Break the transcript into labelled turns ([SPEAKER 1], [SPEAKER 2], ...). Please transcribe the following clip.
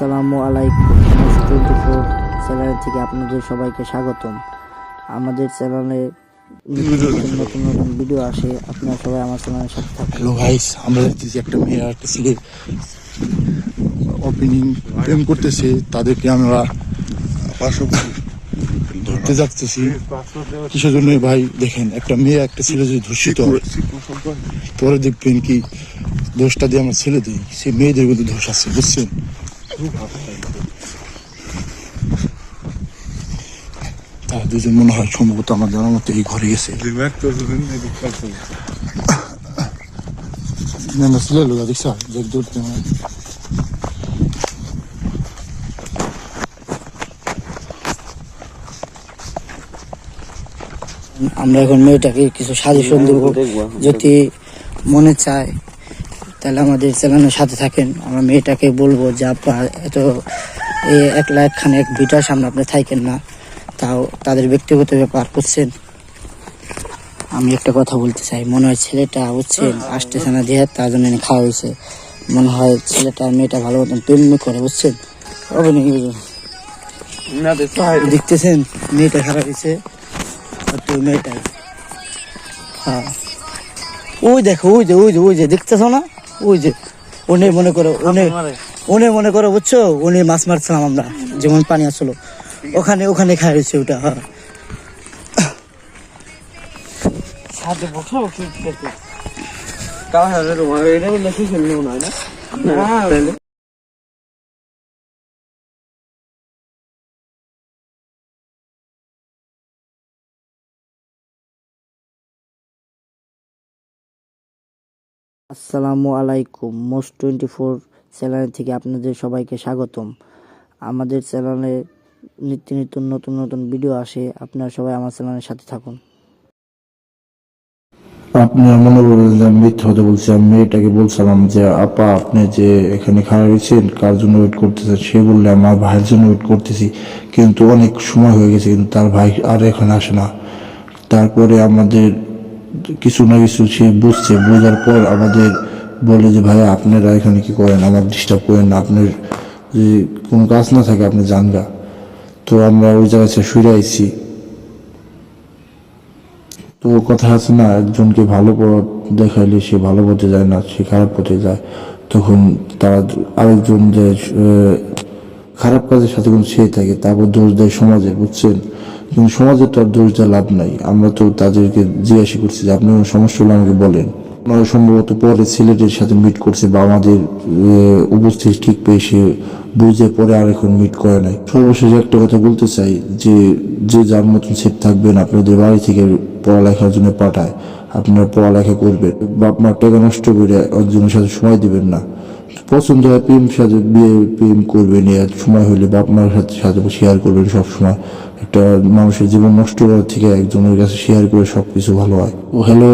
[SPEAKER 1] আসসালামু আলাইকুম। News 24 channel থেকে আপনাদের সবাইকে স্বাগতম। আমাদের চ্যানেলে নতুন নতুন নতুন ভিডিও আসে, আপনারা সবাই আমার চ্যানেলের সাথে থাকুন।
[SPEAKER 2] হ্যালো গাইস, আমরা দেখতেছি একটা মেয়ে আর একটা ছেলে ওপেনিং প্রেম করতেছে। তাদেরকে আমরা ধরতে যাচ্তেছি। কিসের জন্য ভাই? দেখেন, একটা মেয়ে একটা ছেলে যদি ধর্ষিত হয়, পরে দেখবেন কি দোষটা দিয়ে আমরা ছেলে দিই, সে মেয়েদের কিন্তু দোষ আছে, বুঝছেন? তারা দুজন মনে হয় সম্ভবত আমার জানার মতো এই ঘরে গেছে। না না, ছেলে লোক দেখছ দেখ দৌড়তে
[SPEAKER 1] আমরা এখন মেয়েটাকে কিছু সাজেশন দেব, যদি মনে চায় তাহলে আমাদের চ্যানেলের সাথে থাকেন। আমরা মেয়েটাকে বলবো যে আপনার এত একলা একখানে এক ভিটার সামনে আপনি থাকেন না, তাও তাদের ব্যক্তিগত ব্যাপার, বুঝছেন? আমি একটা কথা বলতে চাই, মনে হয় ছেলেটা, বুঝছেন, আসতেছে না দিয়ে তার জন্য খাওয়া হয়েছে। মনে হয় ছেলেটা মেয়েটা ভালো মতন প্রেম করে, বুঝছেন? দেখতেছেন মেয়েটা খারাপ হয়েছে, মেয়েটা হ্যাঁ ওই দেখো, ওই যে ওই যে ওই যে দেখতেছো না, ওই যে উনি মনে করো উনি মনে করো, বুঝছো, উনি মাছ মারছিলাম আমরা, যেমন পানি আসলো ওখানে ওখানে খাই হয়েছে ওটা। হ্যাঁ আসসালামু আলাইকুম। মোস্ট 24 চ্যানেল থেকে আপনাদের সবাইকে স্বাগতম। আমাদের চ্যানেলে নিত্য নতুন নতুন নতুন ভিডিও আসে, আপনারা সবাই আমার চ্যানেলের সাথে থাকুন।
[SPEAKER 2] আপনার মনে করেন যে আমি মিথ্যা হতে বলছি। আমি মেয়েটাকে বলছিলাম যে আপা, আপনি যে এখানে খারাপ হয়েছেন, কার জন্য ওয়েট করতেছেন? সে বললে আমার ভাইয়ের জন্য ওয়েট করতেছি, কিন্তু অনেক সময় হয়ে গেছে, কিন্তু তার ভাই আর এখানে আসে না। তারপরে আমাদের কিছু না কিছু সে বুঝছে, বোঝার পর আমাদের বলে যে ভাইয়া আপনারা এখানে কি করেন, আমার ডিস্টার্ব করেন না, আপনার যে কোনো কাজ না থাকে আপনি জানগা। তো আমরা ওই জায়গায় শুয়ে আইছি। তো কথা আছে না, একজনকে ভালো পথ দেখাইলে সে ভালো পথে যায় না, সে খারাপ পথে যায়। তখন তারা আরেকজন যে খারাপ কাজের সাথে কোনো সে থাকে, তারপর দোষ দেয় সমাজের, বুঝছেন? কিন্তু সমাজের তো আর দোষ দেওয়া লাভ নাই। আমরা তো তাদেরকে জিজ্ঞাসা করছি যে আপনার কোনো সমস্যা হলে আমাকে বলেন। ওনারা সম্ভবত পরে ছেলেদের সাথে মিট করছে, বা আমাদের উপস্থিতি ঠিক পেয়ে সে বুঝে পরে আর এখন মিট করে নাই। সর্বশেষ একটা কথা বলতে চাই যে যে যার মতন সেফ থাকবেন। আপনাদের বাড়ি থেকে পড়ালেখার জন্য পাঠায়, আপনারা পড়ালেখা করবেন, বাপ মার টাকা নষ্ট করে একজনের সাথে সময় দিবেন না। পছন্দ হয় প্রেম সাথে বিয়ে প্রেম করবেন, এর সময় হলে বাপ মার সাথে শেয়ার করবেন সবসময়। একটা মানুষের জীবন নষ্ট করার থেকে একজনের কাছে শেয়ার করে সবকিছু ভালো হয়। ও হ্যালো।